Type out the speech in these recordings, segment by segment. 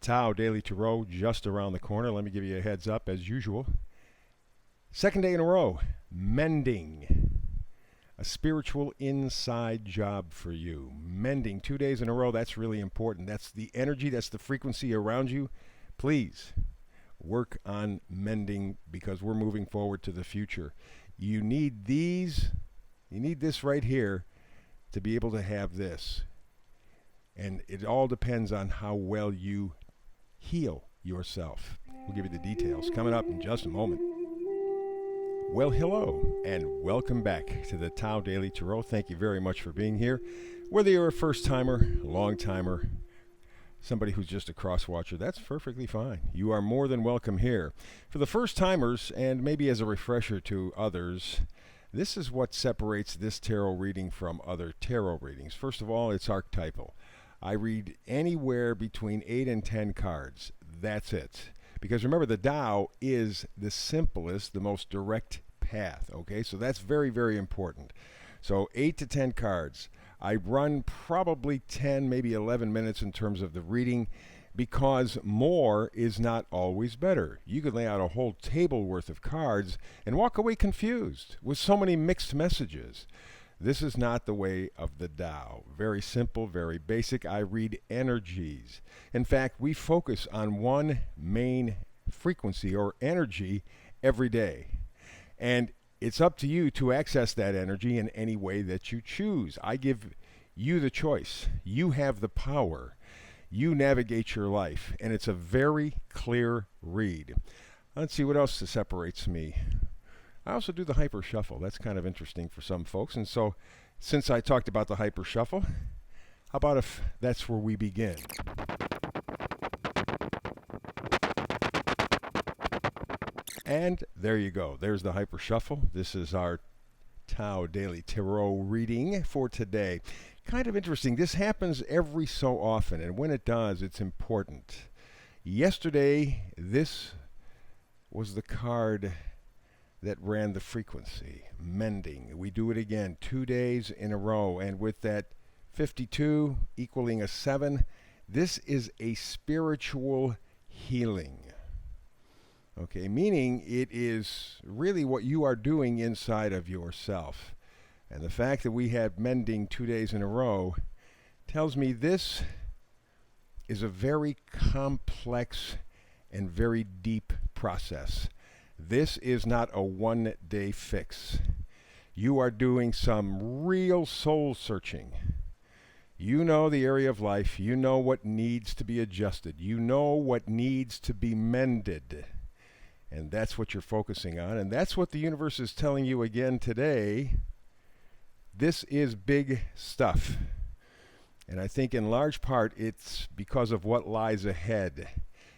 Tao Daily Tarot just around the corner. Let me give you a heads up as usual. Second day in a row, mending. A spiritual inside job for you. Mending 2 days in a row, that's really important. That's the energy, that's the frequency around you. Please work on mending because we're moving forward to the future. You need this right here to be able to have this. And it all depends on how well you heal yourself. We'll give you the details coming up in just a moment. Well, hello, and welcome back to the Tao Daily Tarot. Thank you very much for being here. Whether you're a first-timer, long-timer, somebody who's just a cross-watcher, that's perfectly fine. You are more than welcome here. For the first-timers, and maybe as a refresher to others, this is what separates this tarot reading from other tarot readings. First of all, it's archetypal. I read anywhere between 8 and 10 cards. That's it. Because remember, the Tao is the simplest, the most direct path, okay? So that's very, very important. So 8 to 10 cards. I run probably 10, maybe 11 minutes in terms of the reading because more is not always better. You could lay out a whole table worth of cards and walk away confused with so many mixed messages. This is not the way of the Tao. Very simple, very basic. I read energies. In fact, we focus on one main frequency or energy every day. And it's up to you to access that energy in any way that you choose. I give you the choice. You have the power. You navigate your life. And it's a very clear read. Let's see what else separates me. I also do the hyper shuffle. That's kind of interesting for some folks. And so, since I talked about the hyper shuffle, how about if that's where we begin? And there you go. There's the hyper shuffle. This is our Tao Daily Tarot reading for today. Kind of interesting. This happens every so often, and when it does, it's important. Yesterday, this was the card that ran the frequency, mending. We do it again 2 days in a row, and with that 52 equaling a 7, this is a spiritual healing. Okay, meaning it is really what you are doing inside of yourself. And the fact that we had mending 2 days in a row tells me this is a very complex and very deep process. This is not a one-day fix. You are doing some real soul searching. You know the area of life. You know what needs to be adjusted. You know what needs to be mended. And that's what you're focusing on. And that's what the universe is telling you again today. This is big stuff. And I think in large part it's because of what lies ahead.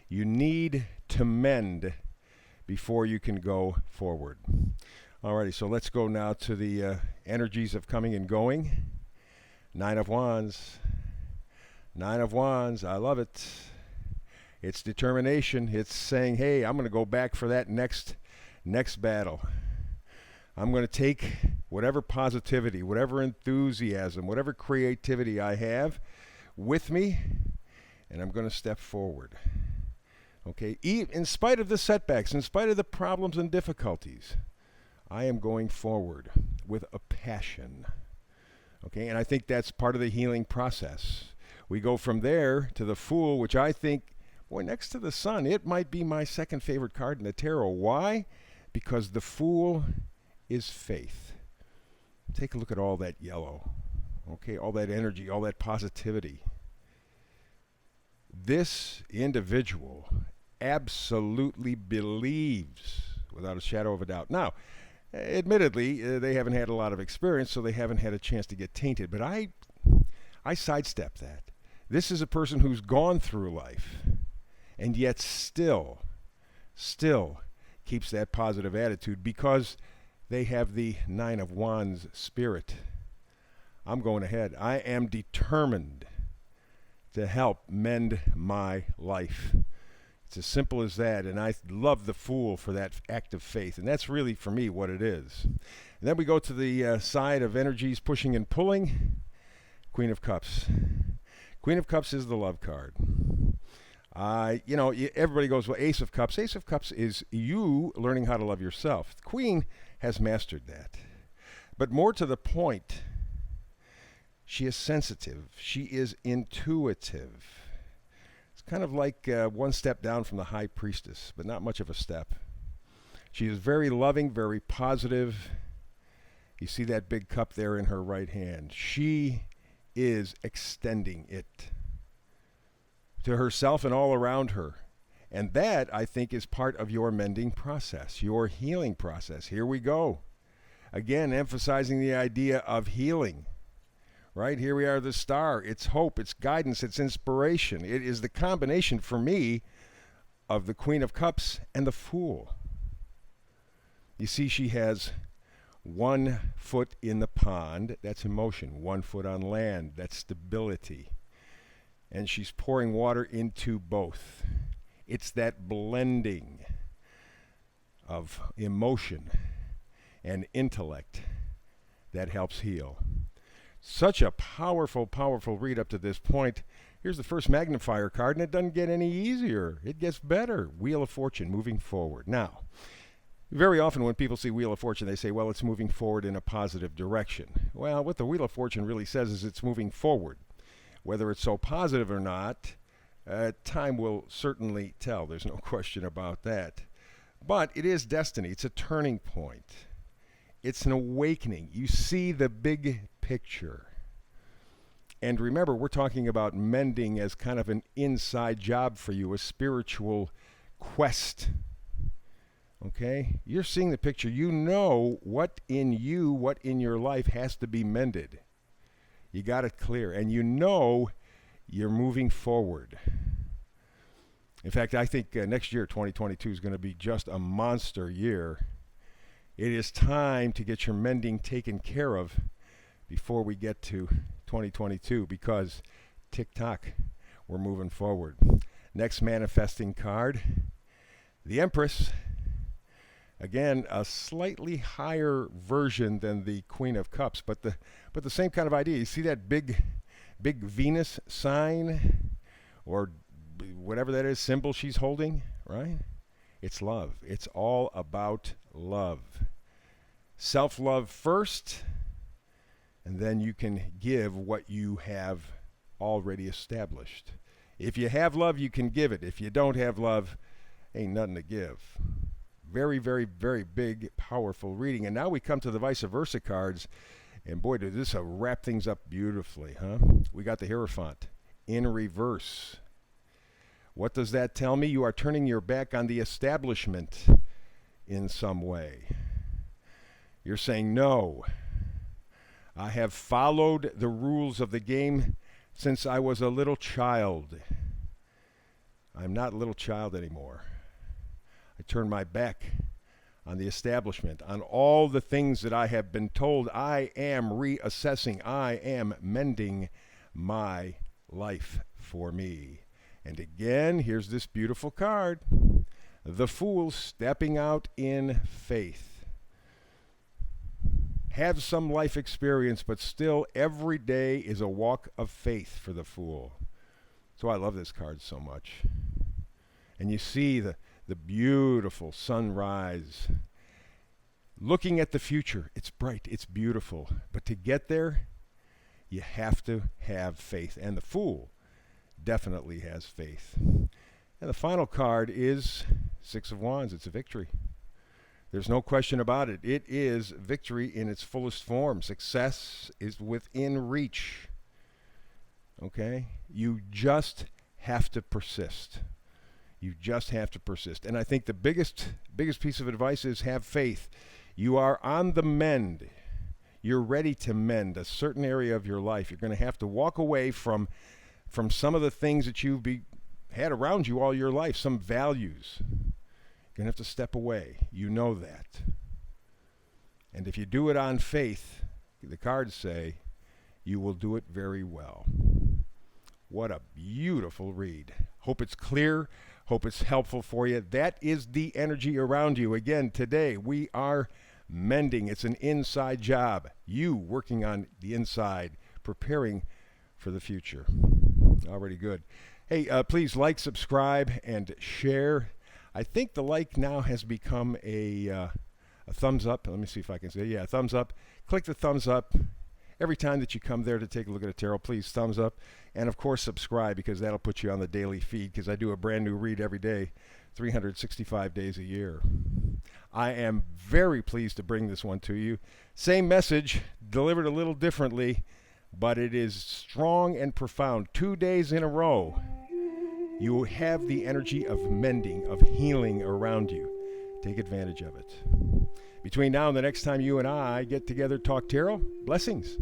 You need to mend before you can go forward. Alrighty, so let's go now to the energies of coming and going. 9 of Wands. 9 of Wands, I love it. It's determination. It's saying, hey, I'm going to go back for that next battle. I'm going to take whatever positivity, whatever enthusiasm, whatever creativity I have with me, and I'm going to step forward. Okay, in spite of the setbacks, in spite of the problems and difficulties, I am going forward with a passion. Okay, and I think that's part of the healing process. We go from there to the Fool, which I think, boy, next to the Sun, it might be my second favorite card in the tarot. Why? Because the Fool is faith. Take a look at all that yellow. Okay, all that energy, all that positivity. This individual absolutely believes, without a shadow of a doubt. Now, admittedly, they haven't had a lot of experience, so they haven't had a chance to get tainted. But I sidestep that. This is a person who's gone through life, and yet still keeps that positive attitude because they have the 9 of Wands spirit. I'm going ahead. I am determined to help mend my life. It's as simple as that, and I love the Fool for that act of faith, and that's really, for me, what it is. And then we go to the side of energies pushing and pulling. Queen of Cups. Queen of Cups is the love card. Everybody goes, well, Ace of Cups. Ace of Cups is you learning how to love yourself. The Queen has mastered that. But more to the point, she is sensitive. She is intuitive. It's kind of like one step down from the High Priestess, but not much of a step. She is very loving, very positive. You see that big cup there in her right hand. She is extending it to herself and all around her. And that, I think, is part of your mending process, your healing process. Here we go. Again, emphasizing the idea of healing. Right? Here we are, the star. It's hope, it's guidance, it's inspiration. It is the combination for me of the Queen of Cups and the Fool. You see, she has 1 foot in the pond, that's emotion. 1 foot on land, that's stability. And she's pouring water into both. It's that blending of emotion and intellect that helps heal. Such a powerful, powerful read up to this point. Here's the first magnifier card, and it doesn't get any easier. It gets better. Wheel of Fortune, moving forward. Now, very often when people see Wheel of Fortune, they say, well, it's moving forward in a positive direction. Well, what the Wheel of Fortune really says is it's moving forward. Whether it's so positive or not, time will certainly tell. There's no question about that. But it is destiny. It's a turning point. It's an awakening. You see the big picture. And remember, we're talking about mending as kind of an inside job for you, a spiritual quest. Okay? You're seeing the picture. You know what in you, what in your life has to be mended. You got it clear. And you know you're moving forward. In fact, I think next year, 2022, is going to be just a monster year. It is time to get your mending taken care of before we get to 2022, because tick-tock, we're moving forward. Next manifesting card, the Empress. Again, a slightly higher version than the Queen of Cups, but the same kind of idea. You see that big Venus sign, or whatever that is, symbol she's holding, right? It's love. It's all about love. Self-love first, and then you can give what you have already established. If you have love, you can give it. If you don't have love, ain't nothing to give. Very, very, very big, powerful reading. And now we come to the vice versa cards. And boy, did this wrap things up beautifully, huh? We got the Hierophant in reverse. What does that tell me? You are turning your back on the establishment in some way. You're saying, no, I have followed the rules of the game since I was a little child. I'm not a little child anymore. I turn my back on the establishment, on all the things that I have been told. I am reassessing. I am mending my life for me. And again, here's this beautiful card. The Fool stepping out in faith. Have some life experience, but still every day is a walk of faith for the Fool. So I love this card so much. And you see the beautiful sunrise. Looking at the future, it's bright, it's beautiful. But to get there, you have to have faith. And the Fool definitely has faith. And the final card is Six of Wands. It's a victory. There's no question about it. It is victory in its fullest form. Success is within reach. Okay? You just have to persist. You just have to persist. And I think the biggest piece of advice is have faith. You are on the mend. You're ready to mend a certain area of your life. You're going to have to walk away from some of the things that you've had around you all your life, some values. You're going to have to step away. You know that. And if you do it on faith, the cards say, you will do it very well. What a beautiful read. Hope it's clear. Hope it's helpful for you. That is the energy around you. Again, today we are mending. It's an inside job. You working on the inside, preparing for the future. Already good. Hey, please like, subscribe, and share. I think the like now has become a thumbs up. Let me see if I can say, yeah, thumbs up. Click the thumbs up. Every time that you come there to take a look at a tarot, please thumbs up. And of course, subscribe because that'll put you on the daily feed because I do a brand new read every day, 365 days a year. I am very pleased to bring this one to you. Same message, delivered a little differently, but it is strong and profound. 2 days in a row, you have the energy of mending, of healing around you. Take advantage of it. Between now and the next time you and I get together, talk tarot, blessings.